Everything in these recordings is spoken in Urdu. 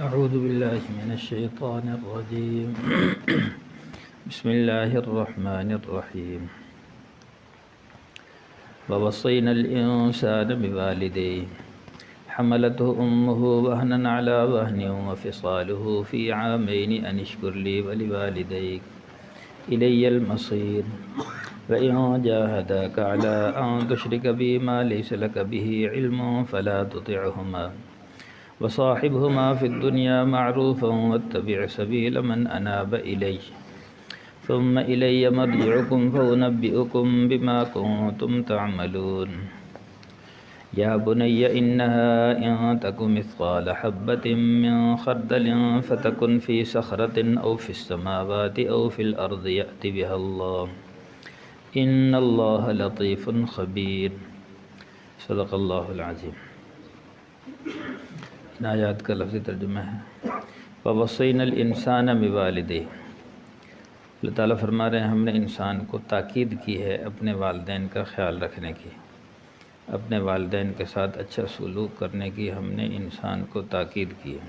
أعوذ بالله من الشيطان الرجيم بسم الله الرحمن الرحيم ووصينا الإنسان بوالديه حملته أمه وهنا على وهن وفصاله في عامين أن اشكر لي ولوالديك إلي المصير وإن جاهداك على أن تشرك بي ما ليس لك به علم فلا تطعهما وصاحبهما في الدنيا معروفا واتبع سبيل من أناب إلي ثم إلي مرجعكم فأنبئكم بما كنتم تعملون يا بني إنها إن تك مثقال حبة من خردل فتكن في صخرة أو في السماوات أو في الأرض يأت بها الله إن الله لطيف خبير صدق اللہ العظیم۔ ان آیات کا لفظی ترجمہ ہے وَوَصَّيْنَا الْإِنسَانَ بِوَالِدَيْهِ۔ اللہ تعالیٰ فرما رہے ہیں ہم نے انسان کو تاکید کی ہے اپنے والدین کا خیال رکھنے کی، اپنے والدین کے ساتھ اچھا سلوک کرنے کی ہم نے انسان کو تاکید کی ہے۔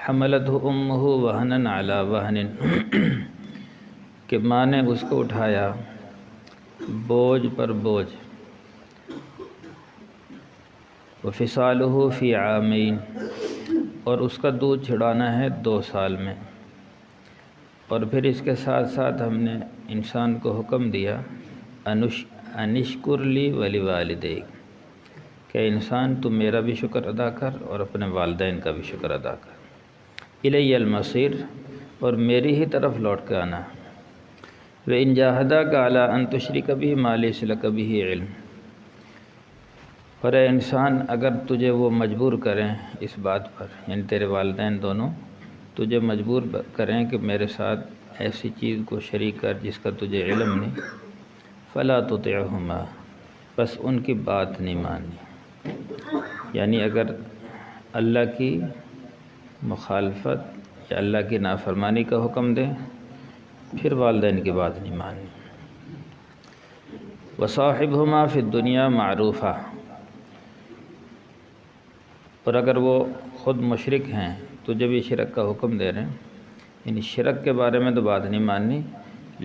حملتہ امہ وہنا علی وہن، کہ ماں نے اس کو اٹھایا بوجھ پر بوجھ، وفصالہ فی عامین، اور اس کا دودھ چھڑانا ہے 2 سال میں، اور پھر اس کے ساتھ ساتھ ہم نے انسان کو حکم دیا انشکر لی ولوالدیک، کہ انسان تم میرا بھی شکر ادا کر اور اپنے والدین کا بھی شکر ادا کر، الی المصیر، اور میری ہی طرف لوٹ کے آنا، وَإِنْ جَاهَدَاكَ عَلَىٰ أَن تُشْرِكَ بِهِ مَا لَيْسَ لَكَ بِهِ عِلْمٌ، اور اے انسان اگر تجھے وہ مجبور کریں اس بات پر، یعنی تیرے والدین دونوں تجھے مجبور کریں کہ میرے ساتھ ایسی چیز کو شریک کر جس کا تجھے علم نہیں، فَلَا تُطِعْهُمَا، بس ان کی بات نہیں ماننی، یعنی اگر اللہ کی مخالفت یا اللہ کی نافرمانی کا حکم دیں پھر والدین کی بات نہیں ماننی۔ وَصَاحِبْهُمَا فِي الدُّنْيَا مَعْرُوفًا، اور اگر وہ خود مشرک ہیں تجھے بھی شرک کا حکم دے رہے ہیں، یعنی شرک کے بارے میں تو بات نہیں ماننی،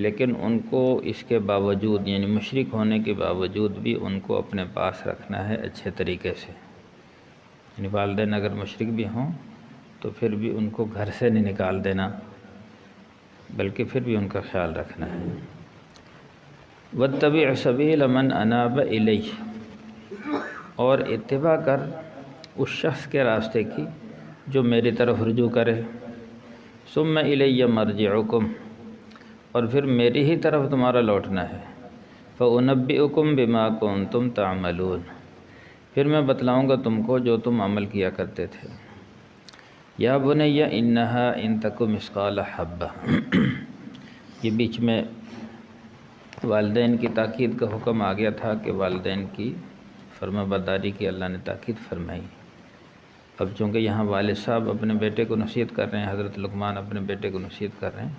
لیکن ان کو اس کے باوجود، یعنی مشرک ہونے کے باوجود بھی ان کو اپنے پاس رکھنا ہے اچھے طریقے سے، یعنی والدین اگر مشرک بھی ہوں تو پھر بھی ان کو گھر سے نہیں نکال دینا، بلکہ پھر بھی ان کا خیال رکھنا ہے۔ وَاتَّبِعْ سَبِيلَ مَنْ أَنَابَ إِلَيَّ، اور اتباع کر اس شخص کے راستے کی جو میری طرف رجوع کرے، ثُمَّ إِلَيَّ مَرْجِعُكُمْ، اور پھر میری ہی طرف تمہارا لوٹنا ہے، فَأُنَبِّئُكُمْ بِمَا كُنْتُمْ تَعْمَلُونَ، پھر میں بتلاؤں گا تم کو جو تم عمل کیا کرتے تھے۔ یا بنی انہا ان تک مثقال حبہ، یہ بیچ میں والدین کی تاکید کا حکم آ گیا تھا کہ والدین کی فرما برداری کی اللہ نے تاکید فرمائی۔ اب چونکہ یہاں والد صاحب اپنے بیٹے کو نصیحت کر رہے ہیں، حضرت لقمان اپنے بیٹے کو نصیحت کر رہے ہیں،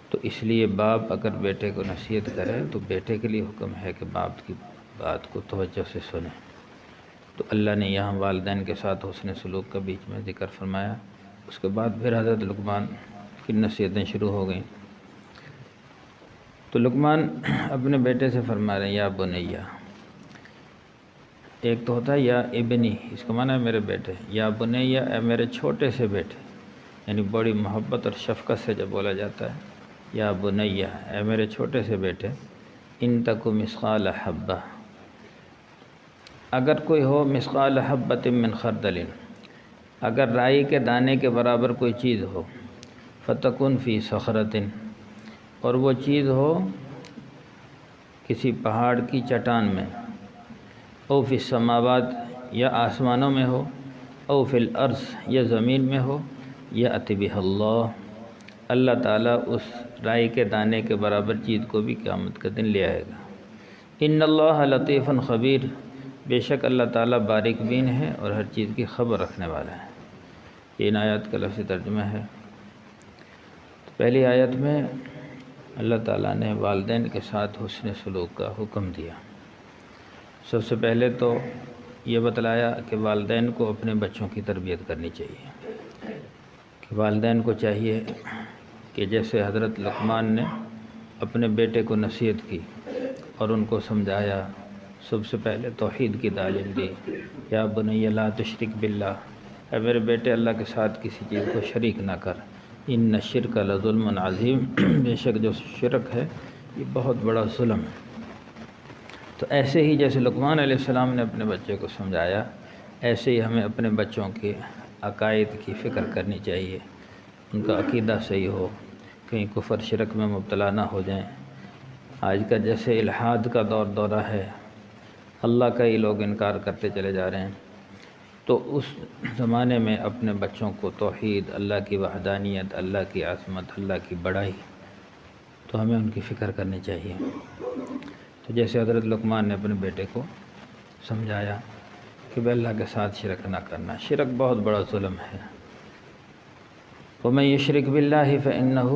تو اس لیے باپ اگر بیٹے کو نصیحت کرے تو بیٹے کے لیے حکم ہے کہ باپ کی بات کو توجہ سے سنیں۔ تو اللہ نے یہاں والدین کے ساتھ حسن سلوک کا بیچ میں ذکر فرمایا، اس کے بعد پھر حضرت لقمان کی نصیحتیں شروع ہو گئیں۔ تو لقمان اپنے بیٹے سے فرما رہے ہیں یا بنیہ، ایک تو ہوتا ہے یا ابنی، اس کا معنی ہے میرے بیٹے، یا بنیہ اے میرے چھوٹے سے بیٹے، یعنی بڑی محبت اور شفقت سے جب بولا جاتا ہے یا بنیہ اے میرے چھوٹے سے بیٹے، ان تک مثقال حبہ، اگر کوئی ہو مثقال حبۃ من خردل، اگر رائی کے دانے کے برابر کوئی چیز ہو، فتکن فی صخرۃ، اور وہ چیز ہو کسی پہاڑ کی چٹان میں، او فی السماوات، یا آسمانوں میں ہو، او فی الارض، یا زمین میں ہو، یأت بہ اللہ، اللہ تعالیٰ اس رائی کے دانے کے برابر چیز کو بھی قیامت کے دن لے آئے گا۔ ان اللہ لطیف خبیر، بے شک اللہ تعالیٰ باریک بین ہے اور ہر چیز کی خبر رکھنے والا ہے۔ یہ ان آیات کا لفظی ترجمہ ہے۔ پہلی آیت میں اللہ تعالیٰ نے والدین کے ساتھ حسن سلوک کا حکم دیا۔ سب سے پہلے تو یہ بتلایا کہ والدین کو اپنے بچوں کی تربیت کرنی چاہیے، والدین کو چاہیے کہ جیسے حضرت لقمان نے اپنے بیٹے کو نصیحت کی اور ان کو سمجھایا، سب سے پہلے توحید کی تعلیم دی، یا بنی لا تشرک باللہ، اے میرے بیٹے اللہ کے ساتھ کسی چیز کو شریک نہ کر، ان الشرک لظلم عظیم، بے شک جو شرک ہے یہ بہت بڑا ظلم ہے۔ تو ایسے ہی جیسے لقمان علیہ السلام نے اپنے بچے کو سمجھایا، ایسے ہی ہمیں اپنے بچوں کے عقائد کی فکر کرنی چاہیے، ان کا عقیدہ صحیح ہو، کہیں کفر شرک میں مبتلا نہ ہو جائیں۔ آج کا جیسے الحاد کا دورہ ہے، اللہ کا ہی لوگ انکار کرتے چلے جا رہے ہیں، تو اس زمانے میں اپنے بچوں کو توحید، اللہ کی وحدانیت، اللہ کی عظمت، اللہ کی بڑائی، تو ہمیں ان کی فکر کرنی چاہیے۔ تو جیسے حضرت لقمان نے اپنے بیٹے کو سمجھایا کہ بے اللہ کے ساتھ شرک نہ کرنا، شرک بہت بڑا ظلم ہے۔ وَمَن يُشْرِكْ بِاللَّهِ فَإِنَّهُ،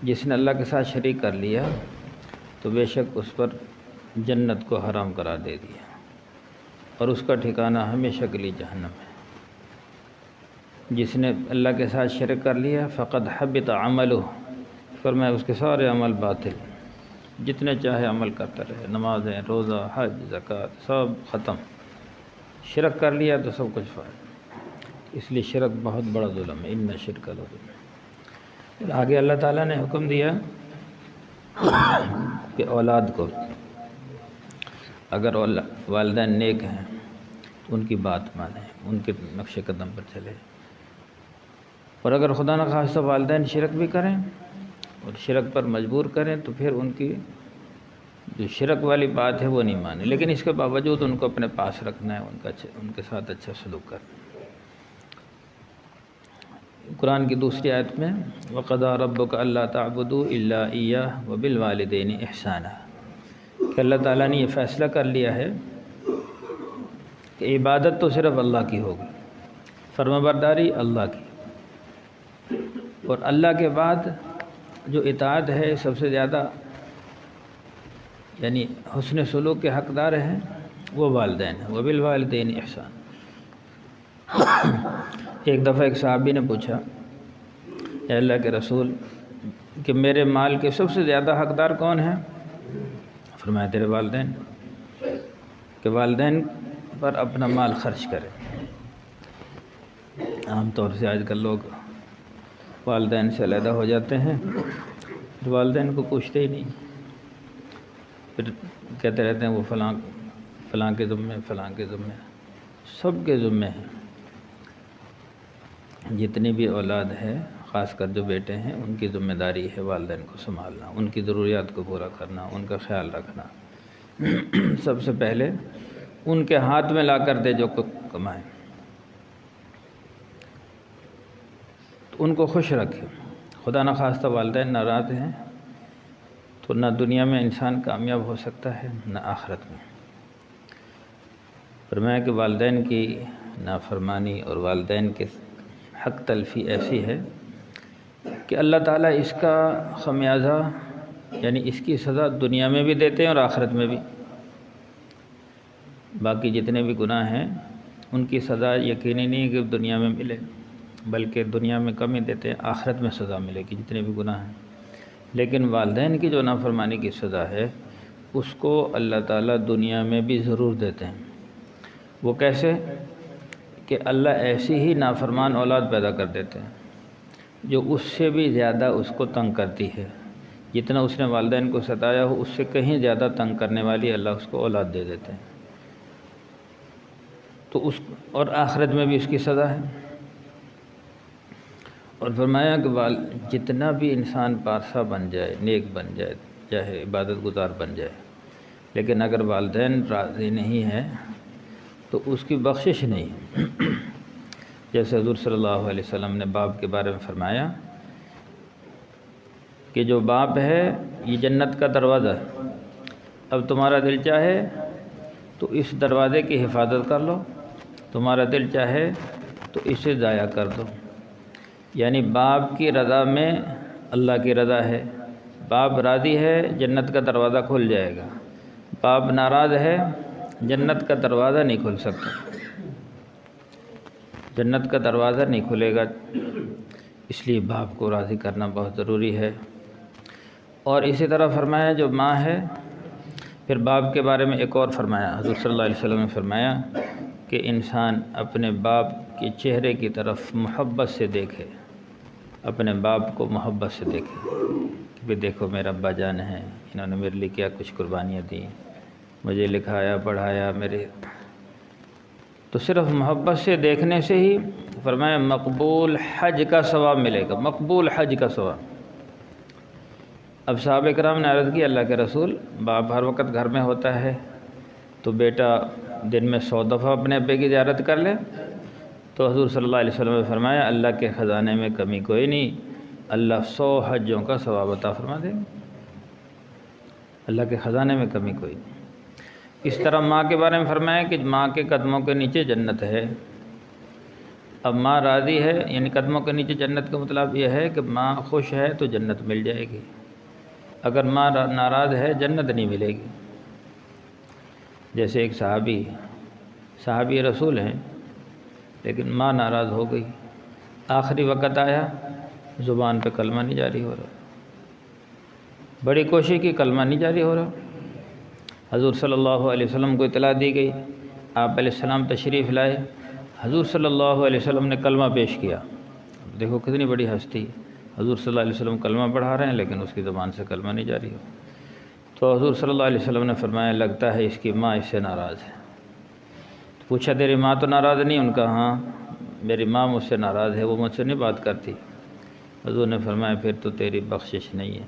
جس نے اللہ کے ساتھ شریک کر لیا تو بے شک اس پر جنت کو حرام قرار دے دیا، اور اس کا ٹھکانہ ہمیشہ کے لیے جہنم ہے۔ جس نے اللہ کے ساتھ شرک کر لیا فقد حبط عملہ، فرمایا اس کے سارے عمل باطل، جتنے چاہے عمل کرتا رہے، نمازیں، روزہ، حج، زکوٰۃ، سب ختم۔ شرک کر لیا تو سب کچھ فائد، اس لیے شرک بہت بڑا ظلم ہے، ان الشرک لظلم۔ آگے اللہ تعالیٰ نے حکم دیا کہ اولاد کو اگر والدین نیک ہیں تو ان کی بات مانیں، ان کے نقش قدم پر چلے، اور اگر خدا نخواستہ والدین شرک بھی کریں اور شرک پر مجبور کریں تو پھر ان کی جو شرک والی بات ہے وہ نہیں مانے، لیکن اس کے باوجود ان کو اپنے پاس رکھنا ہے، ان کے ساتھ اچھا سلوک کرنا ہے۔ قرآن کی دوسری آیت میں وَقَضَىٰ رَبُّكَ أَلَّا تَعْبُدُوا إِلَّا إِيَّاهُ وَبِالْوَالِدَيْنِ إِحْسَانًا، کہ اللہ تعالیٰ نے یہ فیصلہ کر لیا ہے کہ عبادت تو صرف اللہ کی ہوگی، فرمانبرداری اللہ کی، اور اللہ کے بعد جو اطاعت ہے سب سے زیادہ یعنی حسن سلوک کے حقدار ہیں وہ والدین ہیں۔ وَبِالْوَالِدَيْنِ إِحْسَانًا۔ ایک دفعہ ایک صحابی نے پوچھا، اے اللہ کے رسول کہ میرے مال کے سب سے زیادہ حقدار کون ہیں؟ فرمایا تیرے والدین، کہ والدین پر اپنا مال خرچ کرے۔ عام طور سے آج کل لوگ والدین سے علیحدہ ہو جاتے ہیں، والدین کو پوچھتے ہی نہیں، پھر کہتے رہتے ہیں وہ فلاں کے ذمے، فلاں کے ذمے، سب کے ذمے ہیں۔ جتنی بھی اولاد ہے، خاص کر جو بیٹے ہیں، ان کی ذمہ داری ہے والدین کو سنبھالنا، ان کی ضروریات کو پورا کرنا، ان کا خیال رکھنا۔ سب سے پہلے ان کے ہاتھ میں لا کر دے جو کمائیں، تو ان کو خوش رکھے۔ خدا نخواستہ والدین ناراض ہیں تو نہ دنیا میں انسان کامیاب ہو سکتا ہے نہ آخرت میں۔ فرمایا کہ والدین کی نافرمانی اور والدین کے حق تلفی ایسی ہے کہ اللہ تعالیٰ اس کا خمیازہ یعنی اس کی سزا دنیا میں بھی دیتے ہیں اور آخرت میں بھی۔ باقی جتنے بھی گناہ ہیں ان کی سزا یقینی نہیں کہ دنیا میں ملے، بلکہ دنیا میں کم ہی دیتے ہیں، آخرت میں سزا ملے گی جتنے بھی گناہ ہیں۔ لیکن والدین کی جو نافرمانی کی سزا ہے اس کو اللہ تعالیٰ دنیا میں بھی ضرور دیتے ہیں۔ وہ کیسے؟ کہ اللہ ایسی ہی نافرمان اولاد پیدا کر دیتے ہیں جو اس سے بھی زیادہ اس کو تنگ کرتی ہے، جتنا اس نے والدین کو ستایا ہو اس سے کہیں زیادہ تنگ کرنے والی اللہ اس کو اولاد دے دیتے ہیں، تو اور آخرت میں بھی اس کی سزا ہے۔ اور فرمایا کہ جتنا بھی انسان پارسا بن جائے، نیک بن جائے، چاہے عبادت گزار بن جائے، لیکن اگر والدین راضی نہیں ہیں تو اس کی بخشش نہیں۔ جیسے حضور صلی اللہ علیہ وسلم نے باپ کے بارے میں فرمایا کہ جو باپ ہے یہ جنت کا دروازہ ہے، اب تمہارا دل چاہے تو اس دروازے کی حفاظت کر لو، تمہارا دل چاہے تو اسے ضائع کر دو۔ یعنی باپ کی رضا میں اللہ کی رضا ہے، باپ راضی ہے جنت کا دروازہ کھل جائے گا، باپ ناراض ہے جنت کا دروازہ نہیں کھل سکتا۔ جنت کا دروازہ نہیں کھلے گا، اس لیے باپ کو راضی کرنا بہت ضروری ہے۔ اور اسی طرح فرمایا جو ماں ہے، پھر باپ کے بارے میں ایک اور فرمایا، حضور صلی اللہ علیہ وسلم نے فرمایا کہ انسان اپنے باپ کے چہرے کی طرف محبت سے دیکھے، اپنے باپ کو محبت سے دیکھے کہ بھی دیکھو میرا ابا جان ہے، انہوں نے میرے لیے کیا کچھ قربانیاں دیں، مجھے لکھایا پڑھایا میرے، تو صرف محبت سے دیکھنے سے ہی فرمایا مقبول حج کا ثواب ملے گا، مقبول حج کا ثواب۔ اب صحابہ کرام نے عرض کی اللہ کے رسول، باپ ہر وقت گھر میں ہوتا ہے تو بیٹا دن میں 100 دفعہ اپنے ابے کی زیارت کر لے، تو حضور صلی اللہ علیہ وسلم نے فرمایا اللہ کے خزانے میں کمی کوئی نہیں، اللہ 100 حجوں کا ثواب عطا فرما دے گا، اللہ کے خزانے میں کمی کوئی نہیں۔ اس طرح ماں کے بارے میں فرمایا کہ ماں کے قدموں کے نیچے جنت ہے۔ اب ماں راضی ہے، یعنی قدموں کے نیچے جنت کا مطلب یہ ہے کہ ماں خوش ہے تو جنت مل جائے گی، اگر ماں ناراض ہے جنت نہیں ملے گی۔ جیسے ایک صحابی رسول ہیں لیکن ماں ناراض ہو گئی، آخری وقت آیا زبان پہ کلمہ نہیں جاری ہو رہا، بڑی کوشش کی کلمہ نہیں جاری ہو رہا، حضور صلی اللہ علیہ وسلم کو اطلاع دی گئی، آپ علیہ السلام تشریف لائے، حضور صلی اللہ علیہ وسلم نے کلمہ پیش کیا۔ دیکھو کتنی بڑی ہستی، حضور صلی اللہ علیہ وسلم کلمہ پڑھا رہے ہیں لیکن اس کی زبان سے کلمہ نہیں جاری ہو، تو حضور صلی اللہ علیہ وسلم نے فرمایا لگتا ہے اس کی ماں اس سے ناراض ہے۔ پوچھا تیری ماں تو ناراض نہیں؟ ان کا ہاں میری ماں مجھ سے ناراض ہے، وہ مجھ سے نہیں بات کرتی۔ حضور نے فرمایا پھر تو تیری بخشش نہیں ہے،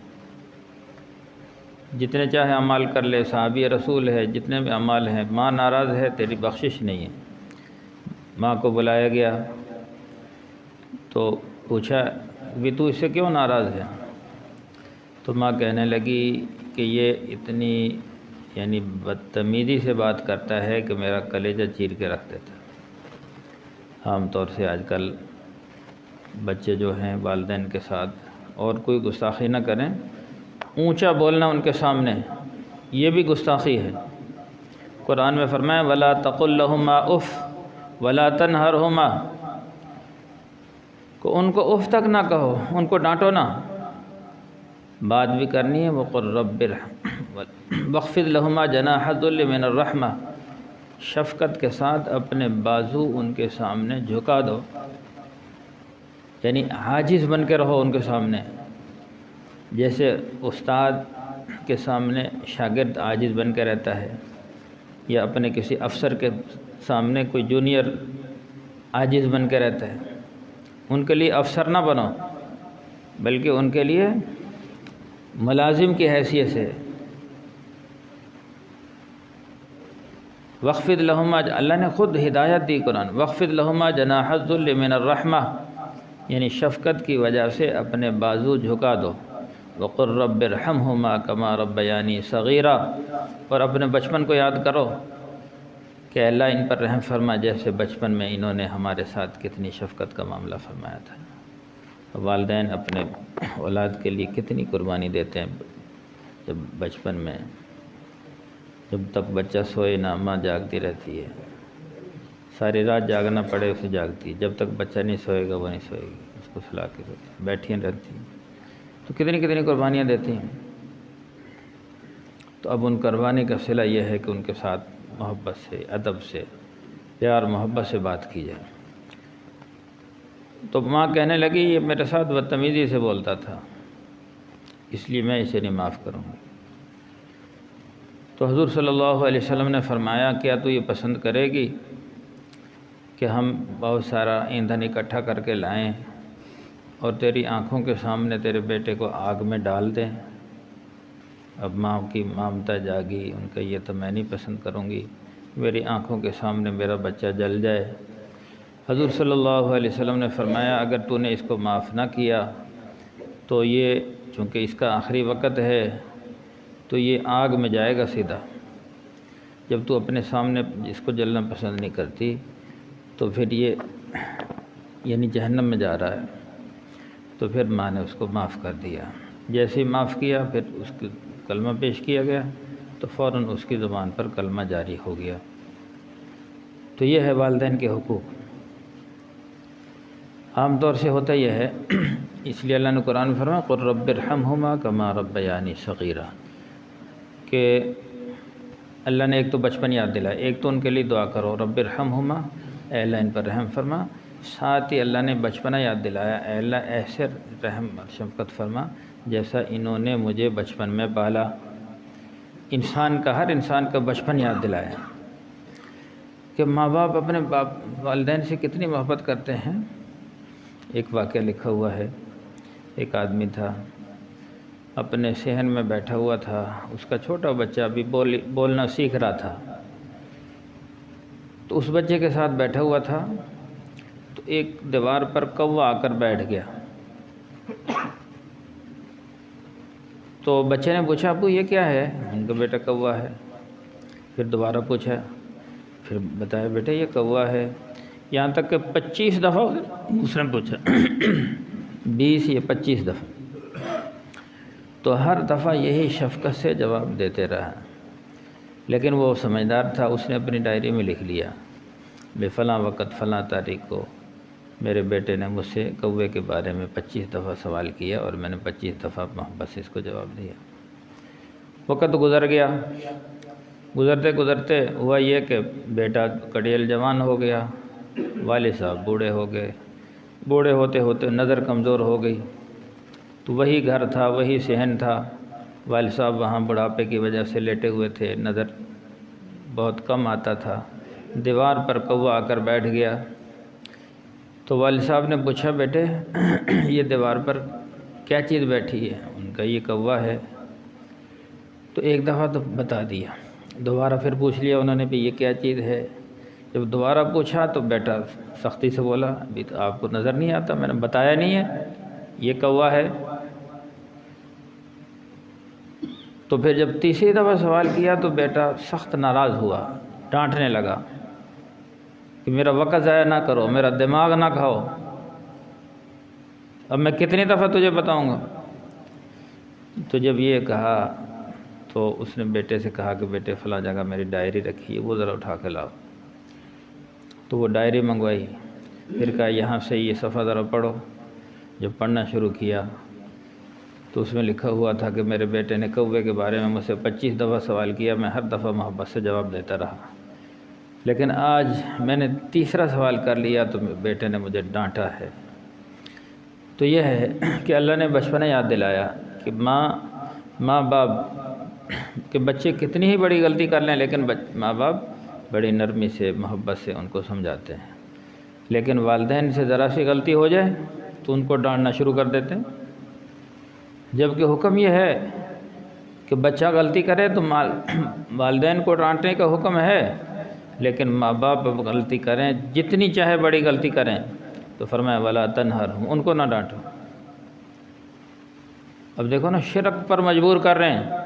جتنے چاہے اعمال کر لے، صحابی رسول ہے، جتنے بھی اعمال ہیں، ماں ناراض ہے تیری بخشش نہیں ہے۔ ماں کو بلایا گیا تو پوچھا بھی تو اس سے کیوں ناراض ہے؟ تو ماں کہنے لگی کہ یہ اتنی یعنی بدتمیزی سے بات کرتا ہے کہ میرا کلیجہ چیر کے رکھ دیتا ہے۔ عام طور سے آج کل بچے جو ہیں والدین کے ساتھ اور کوئی گستاخی نہ کریں، اونچا بولنا ان کے سامنے یہ بھی گستاخی ہے۔ قرآن میں فرمایا وَلَا تَقُلْ لَهُمَا اُفْ وَلَا تَنْهَرْهُمَا، ان کو اف تک نہ کہو، ان کو ڈانٹو نہ، بات بھی کرنی ہے۔ وَقُلْ رَبِّ وَاخْفِضْ لَهُمَا جَنَاحَ الذُّلِّ مِنَ الرَّحْمَةِ، شفقت کے ساتھ اپنے بازو ان کے سامنے جھکا دو، یعنی عاجز بن کے رہو ان کے سامنے، جیسے استاد کے سامنے شاگرد عاجز بن کے رہتا ہے، یا اپنے کسی افسر کے سامنے کوئی جونیئر عاجز بن کے رہتا ہے۔ ان کے لیے افسر نہ بنو بلکہ ان کے لیے ملازم کی حیثیت سے وَاخْفِضْ لَهُمَا، اللہ نے خود ہدایت دی قرآن، وَاخْفِضْ لَهُمَا جَنَاحَ الذُّلِّ مِنَ الرَّحْمَةِ، یعنی شفقت کی وجہ سے اپنے بازو جھکا دو۔ وَقُلْ رَبِّ ارْحَمْهُمَا كَمَا رَبَّيَانِي صَغِيرًا، اور اپنے بچپن کو یاد کرو کہ اللہ ان پر رحم فرما جیسے بچپن میں انہوں نے ہمارے ساتھ کتنی شفقت کا معاملہ فرمایا تھا۔ والدین اپنے اولاد کے لیے کتنی قربانی دیتے ہیں، جب بچپن میں جب تک بچہ سوئے نہ ماں جاگتی رہتی ہے، ساری رات جاگنا پڑے اسے جاگتی ہے، جب تک بچہ نہیں سوئے گا وہ نہیں سوئے گی، اس کو سلا کے بیٹھی رہتی ہیں، تو کتنی قربانیاں دیتی ہیں۔ تو اب ان قربانی کا صلہ یہ ہے کہ ان کے ساتھ محبت سے، ادب سے، پیار محبت سے بات کی جائے۔ تو ماں کہنے لگی یہ میرے ساتھ بدتمیزی سے بولتا تھا، اس لیے میں اسے نہیں معاف کروں گی۔ تو حضور صلی اللہ علیہ وسلم نے فرمایا کیا تو یہ پسند کرے گی کہ ہم بہت سارا ایندھن اکٹھا کر کے لائیں اور تیری آنکھوں کے سامنے تیرے بیٹے کو آگ میں ڈال دیں؟ اب ماں کی ممتا جاگی، ان کا یہ تو میں نہیں پسند کروں گی، میری آنکھوں کے سامنے میرا بچہ جل جائے۔ حضور صلی اللہ علیہ وسلم نے فرمایا اگر تو نے اس کو معاف نہ کیا تو یہ چونکہ اس کا آخری وقت ہے تو یہ آگ میں جائے گا سیدھا۔ جب تو اپنے سامنے اس کو جلنا پسند نہیں کرتی تو پھر یہ یعنی جہنم میں جا رہا ہے۔ تو پھر ماں نے اس کو معاف کر دیا، جیسے ہی معاف کیا پھر اس کی کلمہ پیش کیا گیا تو فوراً اس کی زبان پر کلمہ جاری ہو گیا۔ تو یہ ہے والدین کے حقوق۔ عام طور سے ہوتا یہ ہے اس لیے اللہ نے قرآن میں فرمایا قل رب ارحمہما کما ربیانی صغیرا، کہ اللہ نے ایک تو بچپن یاد دلایا، ایک تو ان کے لیے دعا کرو رب ارحمہما، اے اللہ ان پر رحم فرما، ساتھ ہی اللہ نے بچپنا یاد دلایا، اے اللہ ایسے رحم اور شفقت فرما جیسا انہوں نے مجھے بچپن میں پالا۔ انسان کا، ہر انسان کا بچپن یاد دلایا کہ ماں باپ اپنے والدین سے کتنی محبت کرتے ہیں۔ ایک واقعہ لکھا ہوا ہے، ایک آدمی تھا اپنے صحن میں بیٹھا ہوا تھا، اس کا چھوٹا بچہ ابھی بولنا سیکھ رہا تھا، تو اس بچے کے ساتھ بیٹھا ہوا تھا، تو ایک دیوار پر کوا آ کر بیٹھ گیا۔ تو بچے نے پوچھا ابو یہ کیا ہے؟ ان کا بیٹا کوا ہے۔ پھر دوبارہ پوچھا، پھر بتایا بیٹا یہ کوا ہے، یہاں تک کہ 25 دفعہ اس نے پوچھا 20 یا 25 دفعہ، تو ہر دفعہ یہی شفقت سے جواب دیتے رہا۔ لیکن وہ سمجھدار تھا، اس نے اپنی ڈائری میں لکھ لیا بے فلاں وقت فلاں تاریخ کو میرے بیٹے نے مجھ سے کوے کے بارے میں 25 دفعہ سوال کیا اور میں نے 25 دفعہ محبت سے اس کو جواب دیا۔ وقت گزر گیا، گزرتے گزرتے ہوا یہ کہ بیٹا کڑیل جوان ہو گیا، والد صاحب بوڑھے ہو گئے، بوڑھے ہوتے ہوتے نظر کمزور ہو گئی، تو وہی گھر تھا، وہی صحن تھا، والد صاحب وہاں بڑھاپے کی وجہ سے لیٹے ہوئے تھے، نظر بہت کم آتا تھا۔ دیوار پر کوا آ کر بیٹھ گیا، تو والد صاحب نے پوچھا بیٹے یہ دیوار پر کیا چیز بیٹھی ہے؟ ان کا یہ کوا ہے۔ تو ایک دفعہ تو بتا دیا، دوبارہ پھر پوچھ لیا انہوں نے بھی یہ کیا چیز ہے۔ جب دوبارہ پوچھا تو بیٹا سختی سے بولا ابھی تو آپ کو نظر نہیں آتا، میں نے بتایا نہیں ہے یہ کوا ہے۔ تو پھر جب تیسری دفعہ سوال کیا تو بیٹا سخت ناراض ہوا، ڈانٹنے لگا کہ میرا وقت ضائع نہ کرو، میرا دماغ نہ کھاؤ، اب میں کتنی دفعہ تجھے بتاؤں گا۔ تو جب یہ کہا تو اس نے بیٹے سے کہا کہ بیٹے فلاں جگہ میری ڈائری رکھی ہے، وہ ذرا اٹھا کے لاؤ۔ تو وہ ڈائری منگوائی، پھر کہا یہاں سے یہ صفحہ ذرا پڑھو۔ جب پڑھنا شروع کیا تو اس میں لکھا ہوا تھا کہ میرے بیٹے نے کوے کے بارے میں مجھ سے 25 دفعہ سوال کیا، میں ہر دفعہ محبت سے جواب دیتا رہا، لیکن آج میں نے تیسرا سوال کر لیا تو بیٹے نے مجھے ڈانٹا ہے۔ تو یہ ہے کہ اللہ نے بچپنا یاد دلایا کہ ماں باپ کہ بچے کتنی ہی بڑی غلطی کر لیں لیکن ماں باپ بڑی نرمی سے محبت سے ان کو سمجھاتے ہیں، لیکن والدین سے ذرا سی غلطی ہو جائے تو ان کو ڈانٹنا شروع کر دیتے ہیں، جبکہ حکم یہ ہے کہ بچہ غلطی کرے تو والدین کو ڈانٹنے کا حکم ہے، لیکن ماں باپ غلطی کریں جتنی چاہے بڑی غلطی کریں تو فرمایا ولا تنہرہم، ان کو نہ ڈانٹو۔ اب دیکھو نا شرک پر مجبور کر رہے ہیں،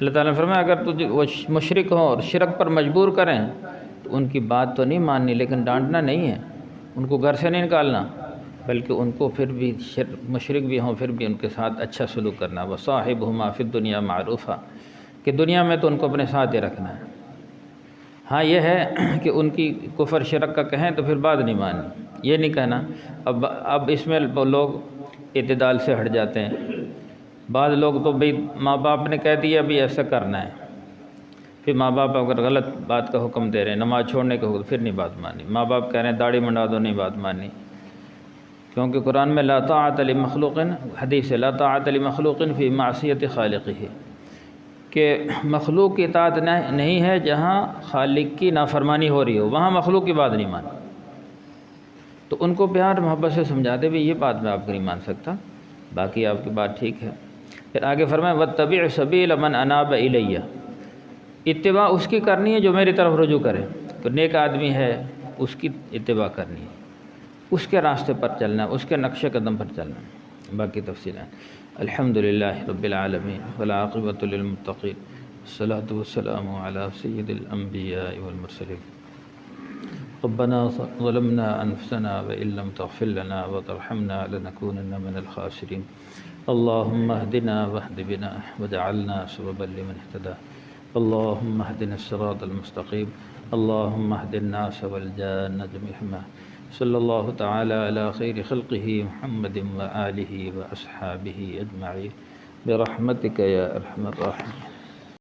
اللہ تعالیٰ نے فرمایا اگر تجھے وہ مشرک ہوں اور شرک پر مجبور کریں تو ان کی بات تو نہیں ماننی، لیکن ڈانٹنا نہیں ہے، ان کو گھر سے نہیں نکالنا، بلکہ ان کو پھر بھی مشرک بھی ہوں پھر بھی ان کے ساتھ اچھا سلوک کرنا۔ وصاحبہما فی الدنیا معروفا، کہ دنیا میں تو ان کو اپنے ساتھ ہی رکھنا ہے۔ ہاں یہ ہے کہ ان کی کفر شرک کا کہیں تو پھر بات نہیں ماننی، یہ نہیں کہنا۔ اب اس میں لوگ اعتدال سے ہٹ جاتے ہیں، بعض لوگ تو بھئی ماں باپ نے کہہ دیا بھی ایسا کرنا ہے، پھر ماں باپ اگر غلط بات کا حکم دے رہے ہیں، نماز چھوڑنے کا حکم، پھر نہیں بات ماننی۔ ماں باپ کہہ رہے ہیں داڑھی منڈا دو، نہیں بات ماننی، کیونکہ قرآن میں لا طاعت لمخلوق، حدیث ہے لا طاعت لمخلوق فی معصیت خالقہ، کہ مخلوق کی اطاعت نہیں ہے جہاں خالق کی نافرمانی ہو رہی ہو، وہاں مخلوق کی بات نہیں مانی۔ تو ان کو پیار محبت سے سمجھا دے بھی یہ بات میں آپ کو نہیں مان سکتا، باقی آپ کی بات ٹھیک ہے۔ پھر آگے فرمائیں واتبع سبیل من اناب الیہ، اتباع اس کی کرنی ہے جو میری طرف رجوع کرے، تو نیک آدمی ہے اس کی اتباع کرنی ہے، اس کے راستے پر چلنا، اس کے نقش قدم پر چلنا۔ باقی تفصیلیں الحمدللہ رب العالمین والعاقبۃ للمتقین، والصلاۃ والسلام علی سید الانبیاء والمرسلین۔ ربنا ظلمنا انفسنا وان لم تغفر لنا وترحمنا لنكونن من الخاسرین۔ اللهم اهدنا واهد بنا واجعلنا سببا لمن اهتدى، اللهم اهدنا الصراط المستقيم، اللهم اهد الناس والجان جميعا صلی اللہ تعالی علی خیر خلقہ محمد و آلہ و اصحابہ اجمعین برحمتک یا ارحم الراحمین۔